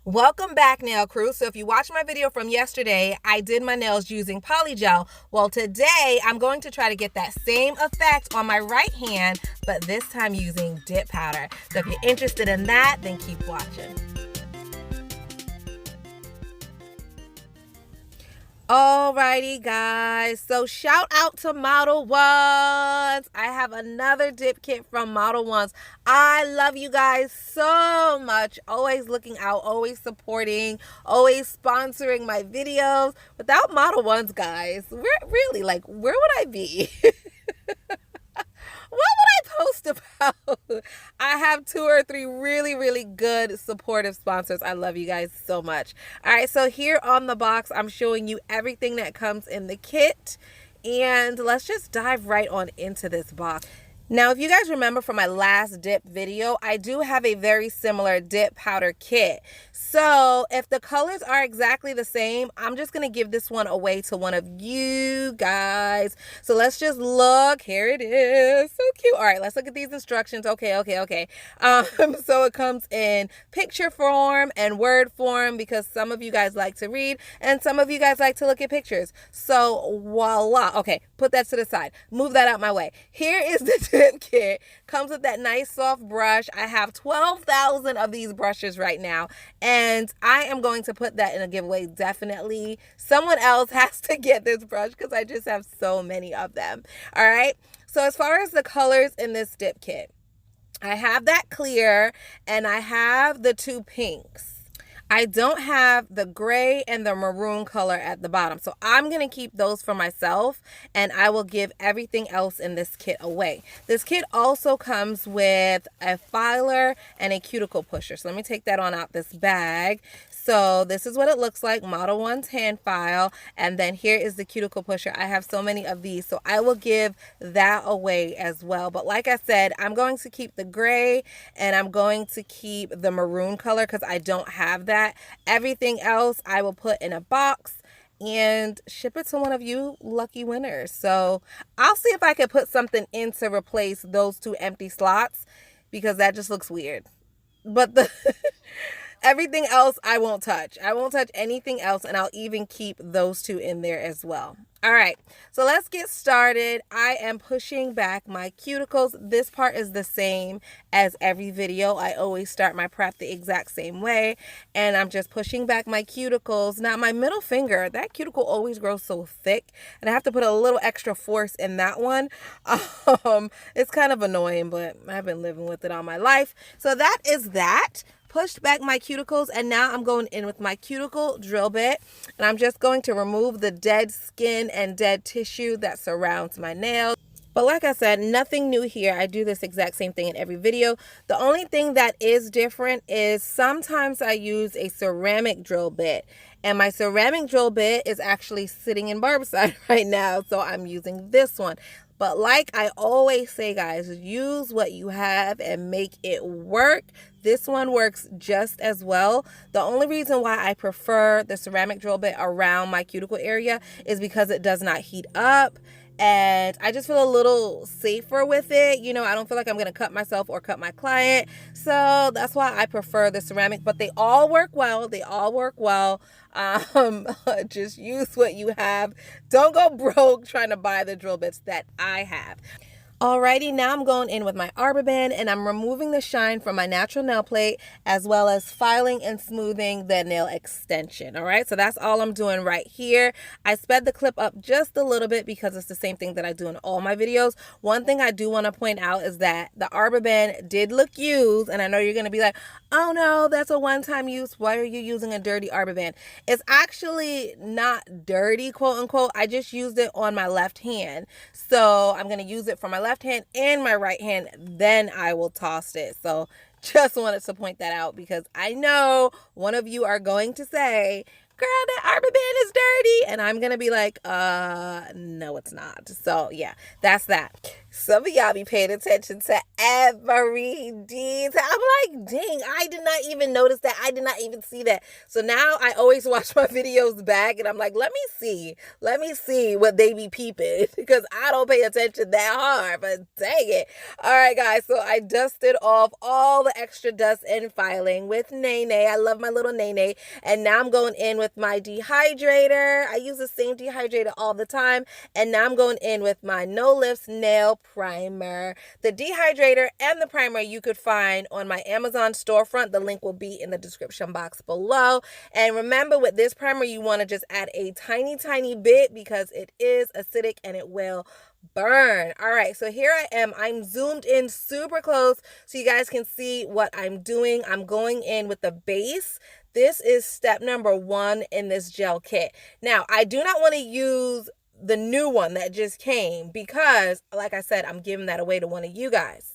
Welcome back, nail crew. So if you watched my video from yesterday, I did my nails using Polygel. Well, today I'm going to try to get that same effect on my right hand, but this time using dip powder. So if you're interested in that, then keep watching. Alrighty guys, so shout out to Modelones. I have another dip kit from Modelones. I love you guys so much. Always looking out, always supporting, always sponsoring my videos. Without Modelones, guys, where would I be? What would I post about? I have 2 or 3 really good supportive sponsors. I love you guys so much. All right, so here on the box, I'm showing you everything that comes in the kit. And let's just dive right on into this box. Now, if you guys remember from my last dip video, I do have a very similar dip powder kit. So if the colors are exactly the same, I'm just going to give this one away to one of you guys. So let's just look. Here it is. So cute. All right, let's look at these instructions. Okay. So it comes in picture form and word form because some of you guys like to read and some of you guys like to look at pictures. So voila. Okay, put that to the side. Move that out my way. Here is the dip kit. Comes with that nice soft brush. I have 12,000 of these brushes right now, and I am going to put that in a giveaway. Definitely someone else has to get this brush because I just have so many of them. All right, so as far as the colors in this dip kit, I have that clear and I have the 2 pinks. I don't have the gray and the maroon color at the bottom. So I'm going to keep those for myself, and I will give everything else in this kit away. This kit also comes with a filer and a cuticle pusher. So let me take that on out this bag. So this is what it looks like, Modelones hand file, and then here is the cuticle pusher. I have so many of these, so I will give that away as well. But like I said, I'm going to keep the gray and I'm going to keep the maroon color because I don't have that. Everything else I will put in a box and ship it to one of you lucky winners. So I'll see if I can put something in to replace those 2 empty slots because that just looks weird. But the everything else I won't touch. I won't touch anything else, and I'll even keep those 2 in there as well. All right, so let's get started. I am pushing back my cuticles. This part is the same as every video. I always start my prep the exact same way, and I'm just pushing back my cuticles. Now, my middle finger, that cuticle always grows so thick, and I have to put a little extra force in that one. It's kind of annoying, but I've been living with it all my life. So that is that. Pushed back my cuticles, and now I'm going in with my cuticle drill bit, and I'm just going to remove the dead skin and dead tissue that surrounds my nail. But like I said, nothing new here. I do this exact same thing in every video. The only thing that is different is sometimes I use a ceramic drill bit, and my ceramic drill bit is actually sitting in Barbicide right now, so I'm using this one. But like I always say, guys, use what you have and make it work. This one works just as well. The only reason why I prefer the ceramic drill bit around my cuticle area is because it does not heat up. And I just feel a little safer with it. You know, I don't feel like I'm going to cut myself or cut my client. So that's why I prefer the ceramic. But they all work well. They all work well. Just use what you have. Don't go broke trying to buy the drill bits that I have. Alrighty, now I'm going in with my arbor band and I'm removing the shine from my natural nail plate as well as filing and smoothing the nail extension. Alright, so that's all I'm doing right here. I sped the clip up just a little bit because it's the same thing that I do in all my videos. One thing I do want to point out is that the arbor band did look used, and I know you're going to be like, oh no, that's a one-time use. Why are you using a dirty arbor band? It's actually not dirty, quote unquote. I just used it on my left hand. So I'm going to use it for my left hand and my right hand, then I will toss it. So just wanted to point that out because I know one of you are going to say, girl, that arbor band is dirty. And I'm going to be like, no, it's not. So yeah, that's that. Some of y'all be paying attention to every detail. I'm like, dang, I did not even notice that. I did not even see that. So now I always watch my videos back and I'm like, let me see what they be peeping because I don't pay attention that hard, but dang it. All right, guys, so I dusted off all the extra dust and filing with Nene. I love my little Nene. And now I'm going in with my dehydrator. I use the same dehydrator all the time. And now I'm going in with my No Lifts Nail Primer. The dehydrator and the primer you could find on my Amazon storefront. The link will be in the description box below. And remember, with this primer, you want to just add a tiny bit because it is acidic and it will burn. All right, so here I am. I'm zoomed in super close so you guys can see what I'm doing. I'm going in with the base. This is step number 1 in this gel kit. Now, I do not want to use the new one that just came because, like I said, I'm giving that away to one of you guys.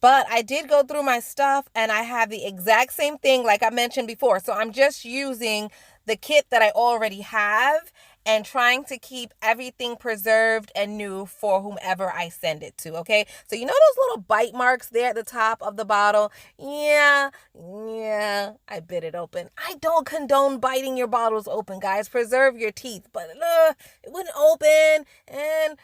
But I did go through my stuff and I have the exact same thing like I mentioned before. So I'm just using the kit that I already have and trying to keep everything preserved and new for whomever I send it to, okay? So you know those little bite marks there at the top of the bottle? Yeah, I bit it open. I don't condone biting your bottles open, guys. Preserve your teeth, but it wouldn't open, and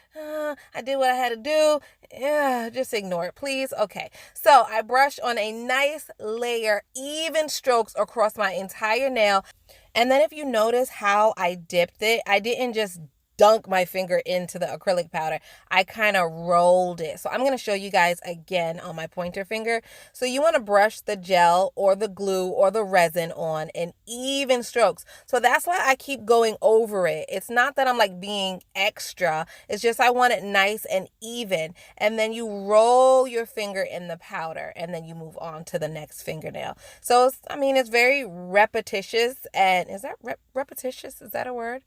I did what I had to do. Yeah, just ignore it, please. Okay, so I brushed on a nice layer, even strokes across my entire nail. And then if you notice how I dipped it, I didn't just dunk my finger into the acrylic powder. I kind of rolled it. So I'm going to show you guys again on my pointer finger. So you want to brush the gel or the glue or the resin on in even strokes. So that's why I keep going over it. It's not that I'm like being extra. It's just I want it nice and even. And then you roll your finger in the powder and then you move on to the next fingernail. So it's very repetitious. And is that repetitious? Is that a word?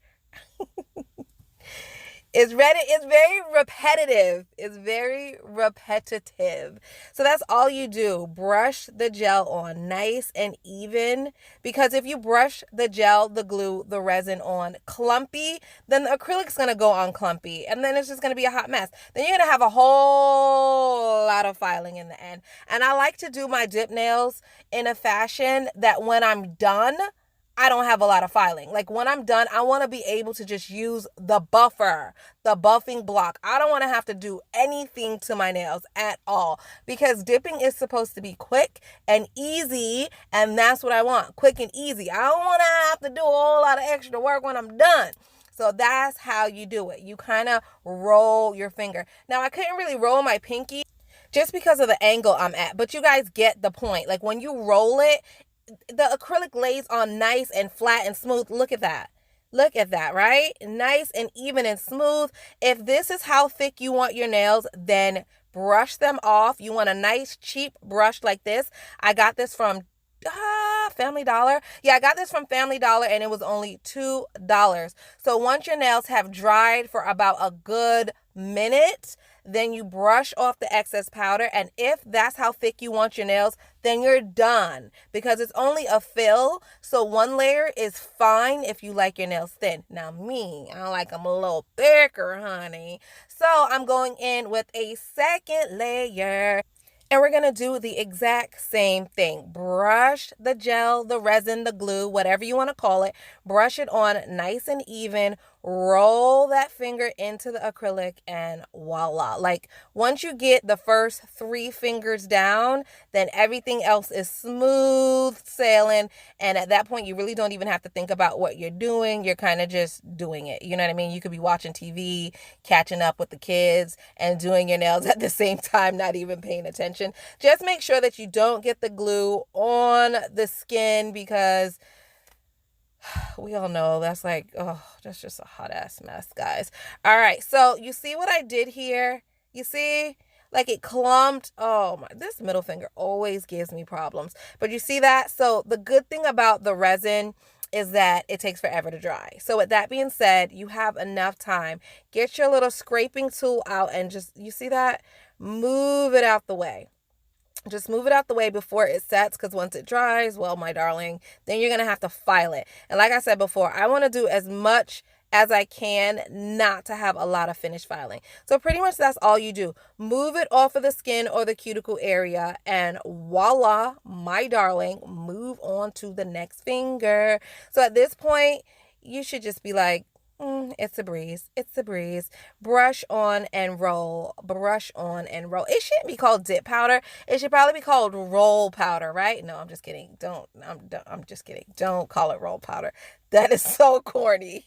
It's very repetitive. It's very repetitive. So that's all you do. Brush the gel on nice and even. Because if you brush the gel, the glue, the resin on clumpy, then the acrylic's going to go on clumpy. And then it's just going to be a hot mess. Then you're going to have a whole lot of filing in the end. And I like to do my dip nails in a fashion that when I'm done, I don't have a lot of filing. Like when I'm done, I want to be able to just use the buffer, the buffing block. I don't want to have to do anything to my nails at all because dipping is supposed to be quick and easy. And that's what I want. Quick and easy. I don't want to have to do a whole lot of extra work when I'm done. So that's how you do it. You kind of roll your finger. Now I couldn't really roll my pinky just because of the angle I'm at, but you guys get the point. Like when you roll it, the acrylic lays on nice and flat and smooth. Look at that. Look at that, right? Nice and even and smooth. If this is how thick you want your nails, then brush them off. You want a nice cheap brush like this. I got this from Family Dollar. Yeah, I got this from Family Dollar and it was only $2. So once your nails have dried for about a good minute, then you brush off the excess powder. And if that's how thick you want your nails, then you're done because it's only a fill. So one layer is fine if you like your nails thin. Now me, I like them a little thicker, honey. So I'm going in with a second layer. And we're going to do the exact same thing. Brush the gel, the resin, the glue, whatever you want to call it. Brush it on nice and even. Roll that finger into the acrylic and voila. Like once you get the first 3 fingers down, then everything else is smooth sailing. And at that point, you really don't even have to think about what you're doing. You're kind of just doing it. You know what I mean? You could be watching TV, catching up with the kids and doing your nails at the same time, not even paying attention. Just make sure that you don't get the glue on the skin because we all know that's like, that's just a hot ass mess, guys. All right, so you see what I did here? You see? Like it clumped. Oh my, this middle finger always gives me problems. But you see that? So the good thing about the resin is that it takes forever to dry. So with that being said, you have enough time. Get your little scraping tool out and just, you see that? Move it out the way. Just move it out the way before it sets, because once it dries, well, my darling, then you're going to have to file it. And like I said before, I want to do as much as I can not to have a lot of finished filing. So pretty much that's all you do. Move it off of the skin or the cuticle area, and voila, my darling, move on to the next finger. So at this point, you should just be like, it's a breeze. It's a breeze. Brush on and roll. Brush on and roll. It shouldn't be called dip powder. It should probably be called roll powder, right? No, I'm just kidding. I'm just kidding. Don't call it roll powder. That is so corny.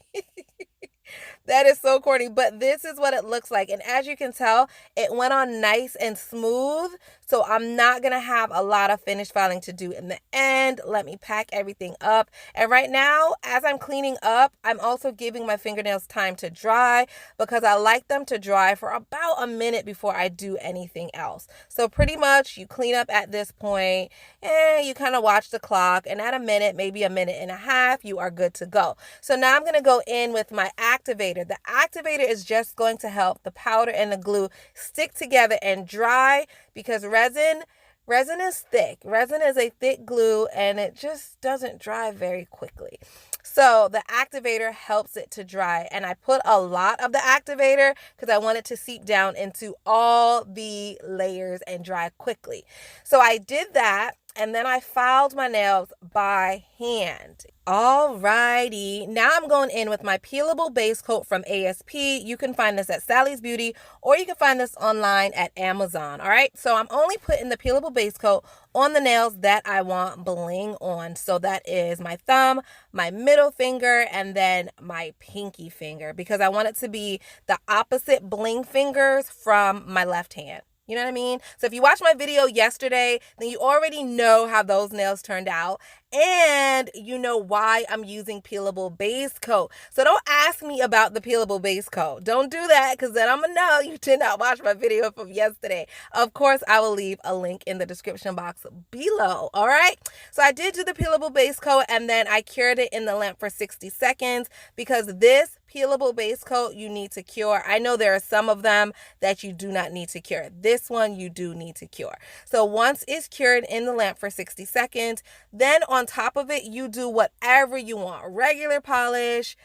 That is so corny, but this is what it looks like. And as you can tell, it went on nice and smooth. So I'm not going to have a lot of finished filing to do in the end. Let me pack everything up. And right now, as I'm cleaning up, I'm also giving my fingernails time to dry, because I like them to dry for about a minute before I do anything else. So pretty much you clean up at this point, and you kind of watch the clock, and at a minute, maybe a minute and a half, you are good to go. So now I'm going to go in with my activator. The activator is just going to help the powder and the glue stick together and dry, because resin is thick. Resin is a thick glue, and it just doesn't dry very quickly. So the activator helps it to dry, and I put a lot of the activator because I want it to seep down into all the layers and dry quickly. So I did that, and then I filed my nails by hand. Alrighty, now I'm going in with my peelable base coat from ASP. You can find this at Sally's Beauty, or you can find this online at Amazon. All right, so I'm only putting the peelable base coat on the nails that I want bling on. So that is my thumb, my middle finger, and then my pinky finger, because I want it to be the opposite bling fingers from my left hand. You know what I mean? So if you watched my video yesterday, then you already know how those nails turned out. And you know why I'm using peelable base coat. So don't ask me about the peelable base coat. Don't do that, because then I'm going to know you did not watch my video from yesterday. Of course, I will leave a link in the description box below. All right. So I did do the peelable base coat, and then I cured it in the lamp for 60 seconds, because this peelable base coat you need to cure. I know there are some of them that you do not need to cure. This one you do need to cure. So once it's cured in the lamp for 60 seconds, then on top of it, you do whatever you want. Regular polish,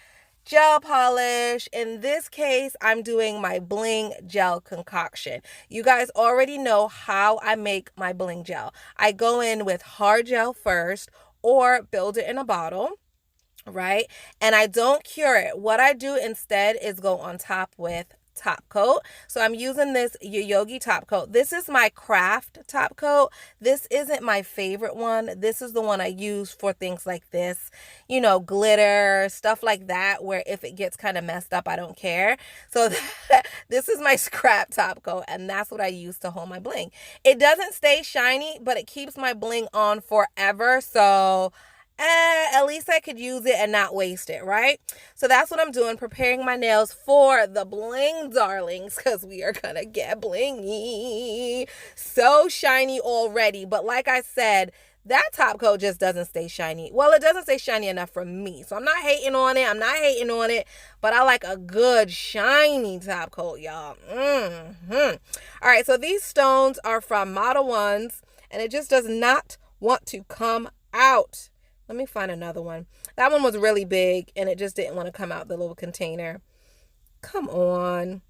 gel polish. In this case, I'm doing my Bling gel concoction. You guys already know how I make my Bling gel. I go in with hard gel first, or build it in a bottle, right? And I don't cure it. What I do instead is go on top with top coat. So I'm using this YAYOGE top coat. This is my craft top coat. This isn't my favorite one. This is the one I use for things like this, you know, glitter, stuff like that, where if it gets kind of messed up, I don't care. So this is my scrap top coat, and that's what I use to hold my bling. It doesn't stay shiny, but it keeps my bling on forever. So at least I could use it and not waste it, right? So that's what I'm doing, preparing my nails for the bling, darlings, because we are gonna get blingy. So shiny already, but like I said, that top coat just doesn't stay shiny. Well, it doesn't stay shiny enough for me, so I'm not hating on it. But I like a good shiny top coat, y'all. All right, so these stones are from Modelones, and it just does not want to come out. Let me find another one. That one was really big, and it just didn't want to come out the little container. Come on.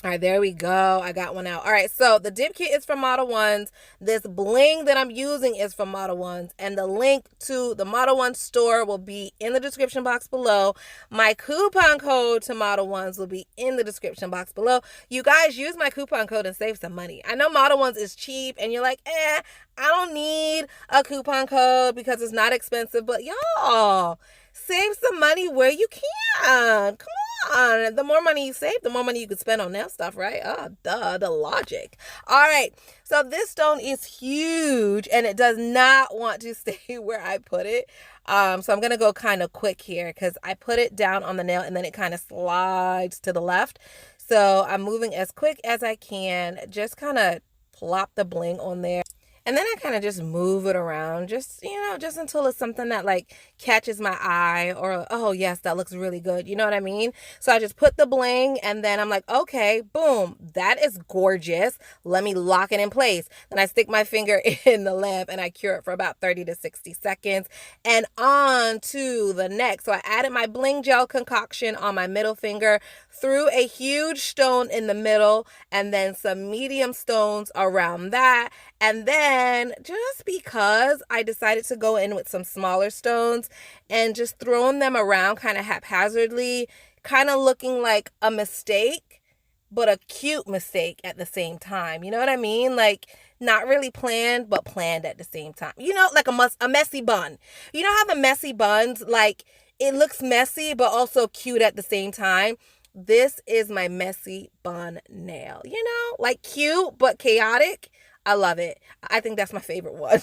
All right, there we go. I got one out. All right, so the dip kit is from Modelones. This bling that I'm using is from Modelones, and the link to the Modelones store will be in the description box below. My coupon code to Modelones will be in the description box below. You guys, use my coupon code and save some money. I know Modelones is cheap, and you're like, I don't need a coupon code because it's not expensive, but y'all, save some money where you can. Come on. The more money you save, the more money you could spend on nail stuff, right? The logic. All right. So this stone is huge, and it does not want to stay where I put it. So I'm going to go kind of quick here because I put it down on the nail, and then it kind of slides to the left. So I'm moving as quick as I can. Just kind of plop the bling on there. And then I kind of just move it around, just, you know, just until it's something that like catches my eye, or, oh yes, that looks really good. You know what I mean? So I just put the bling, and then I'm like, okay, boom, that is gorgeous. Let me lock it in place. Then I stick my finger in the lamp and I cure it for about 30 to 60 seconds, and on to the next. So I added my bling gel concoction on my middle finger, threw a huge stone in the middle, and then some medium stones around that. And then just because I decided to go in with some smaller stones and just throwing them around kind of haphazardly, kind of looking like a mistake, but a cute mistake at the same time. You know what I mean? Like, not really planned, but planned at the same time. You know, like a messy bun. You know how the messy buns, like, it looks messy, but also cute at the same time? This is my messy bun nail. You know, like cute, but chaotic. I love it. I think that's my favorite one.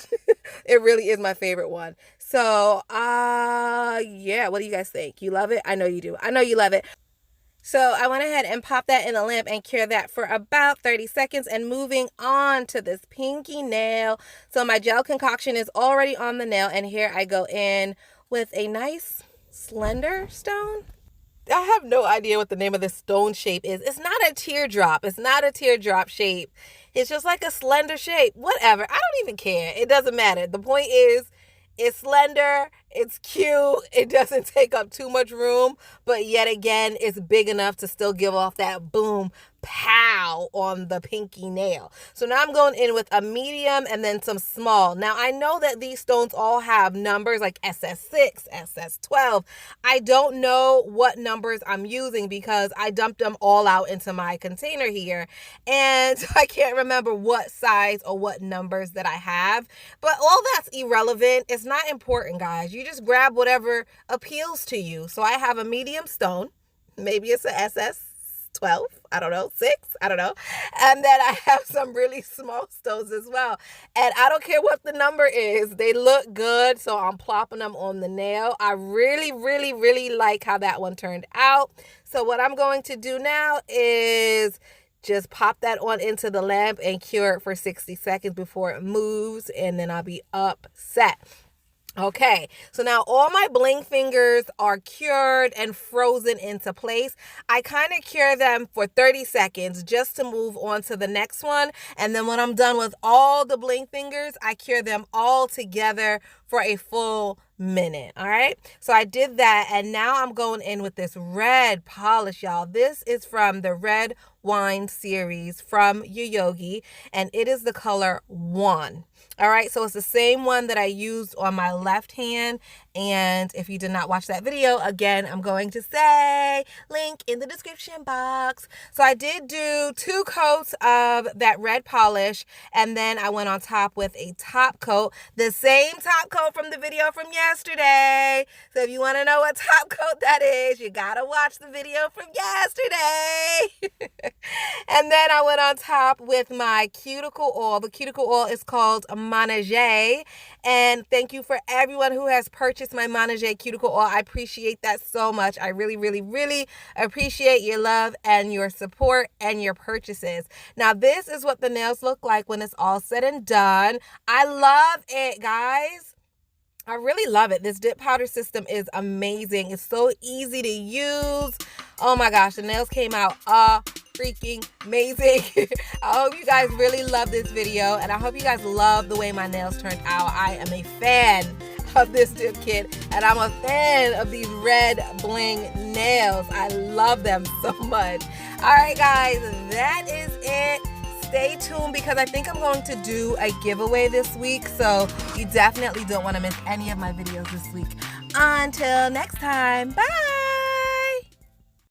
It really is my favorite one. So, yeah, what do you guys think? You love it? I know you do. I know you love it. So I went ahead and popped that in the lamp and cured that for about 30 seconds, and moving on to this pinky nail. So my gel concoction is already on the nail, and here I go in with a nice slender stone. I have no idea what the name of this stone shape is. It's not a teardrop. It's not a teardrop shape. It's just like a slender shape. Whatever. I don't even care. It doesn't matter. The point is, it's slender, it's cute, it doesn't take up too much room, but yet again, it's big enough to still give off that boom, pow on the pinky nail. So now I'm going in with a medium and then some small. Now I know that these stones all have numbers like SS6, SS12. I don't know what numbers I'm using because I dumped them all out into my container here, and I can't remember what size or what numbers that I have, but all that's irrelevant. It's not important, guys. You just grab whatever appeals to you. So I have a medium stone. Maybe it's a SS12. I don't know, 6, I don't know. And then I have some really small stones as well. And I don't care what the number is. They look good, so I'm plopping them on the nail. I really, really, really like how that one turned out. So what I'm going to do now is just pop that on into the lamp and cure it for 60 seconds before it moves, and then I'll be upset. Okay, so now all my bling fingers are cured and frozen into place. I kind of cure them for 30 seconds just to move on to the next one. And then when I'm done with all the bling fingers, I cure them all together for a full minute. All right, so I did that, and now I'm going in with this red polish, y'all. This is from the Red Wine series from YAYOGE, and it is the color 1. All right, so it's the same one that I used on my left hand. And if you did not watch that video, again, I'm going to say link in the description box. So I did do 2 coats of that red polish, and then I went on top with a top coat, the same top coat from the video from yesterday. So if you want to know what top coat that is, you gotta watch the video from yesterday. And then I went on top with my cuticle oil. The cuticle oil is called Modelones, and thank you for everyone who has purchased my Modelones cuticle oil. I appreciate that so much. I really, really, really appreciate your love and your support and your purchases. Now, this is what the nails look like when it's all said and done. I love it, guys. I really love it. This dip powder system is amazing. It's so easy to use. Oh my gosh, the nails came out freaking amazing. I hope you guys really love this video, and I hope you guys love the way my nails turned out. I am a fan of this dip kit, and I'm a fan of these red bling nails. I love them so much. All right, guys, that is it. Stay tuned because I think I'm going to do a giveaway this week, so you definitely don't want to miss any of my videos this week. Until next time, bye.